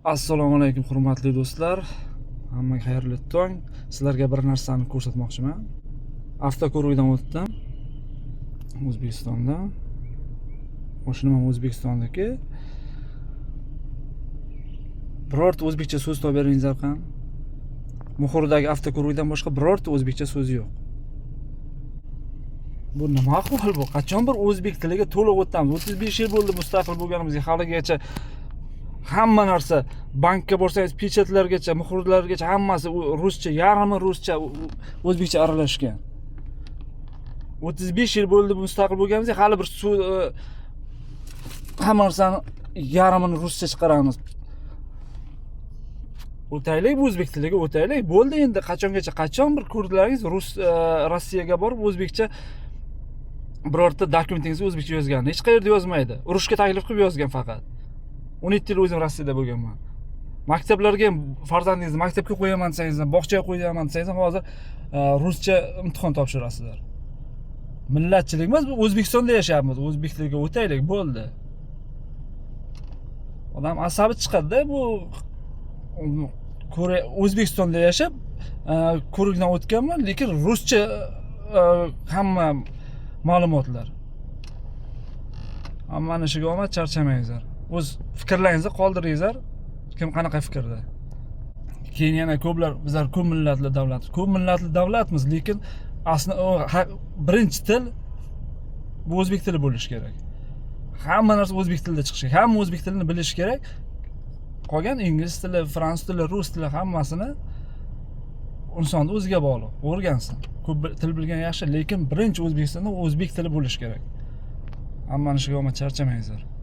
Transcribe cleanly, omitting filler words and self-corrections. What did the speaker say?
Assalomu alaykum hurmatli do'stlar. Hammaga xayrli tong. Sizlarga bir narsani ko'rsatmoqchiman. Avtoko'rikdan o'tdim. O'zbekistonda. Mashinam ham O'zbekistondagi. Birorta o'zbekcha so'z topib beringizlar qani. Muxurdagi avtoko'rikdan boshqa birorta o'zbekcha so'z yo'q. Bu nima ahvol bu? Qachon bir o'zbek tiliga to'liq o'tamiz? 35 yil bo'ldi mustaqil bo'lganimizga, haligacha hamma narsa, bankka borsangiz, pechatlargacha, muhrlargacha hammasi ruscha, yarmi ruscha, o'zbekcha aralashgan. 35 yil bo'ldi mustaqil bo'lganimizga, hali bir hamma narsani yarmini ruscha chiqaramiz. O'taylik, bu o'zbek tiliga o'taylik. Bo'ldi endi, qachon bir kurdlaringiz Rossiyaga borib o'zbekcha birorta dokumentingizni o'zbekcha yozgan. Hech qayerda yozmaydi. Urushga taklif qilib yozgan faqat. 17 yil o'zim Rossiyada bo'lganman. Maktablarga ham farzandingizni maktabga qo'yaman desangiz, bog'chaga qo'yaman desangiz, hozir ruscha imtihon topshirasizlar. Millatchilik emas, bu O'zbekistonda yashayapmiz. O'zbek tiliga o'taylik, bo'ldi. Odam asabi chiqadi-da, bu O'zbekistonda yashab, ko'rikdan o'tganman, lekin ruscha hamma ma'lumotlar. Hamma ishiga omad, charchamangizlar. O'z fikrlaringizni qoldiringizlar. Kim qanaqa fikrda? Keyin yana ko'plar, bizlar ko'p millatli davlat. Ko'p millatli davlatmiz, lekin aslida birinchi til bu o'zbek tili bo'lishi kerak. Hamma narsa o'zbek tilida chiqishi kerak. Hamma o'zbek tilini bilish kerak. Qolgan ingliz tili, fransuz tili, rus tili hammasini insonni o'ziga bog'liq. O'rgansin. Ko'p til bilgan yaxshi, lekin birinchi O'zbekistonda o'zbek tili bo'lishi kerak. Hamma ishiga omad, charchamangizlar.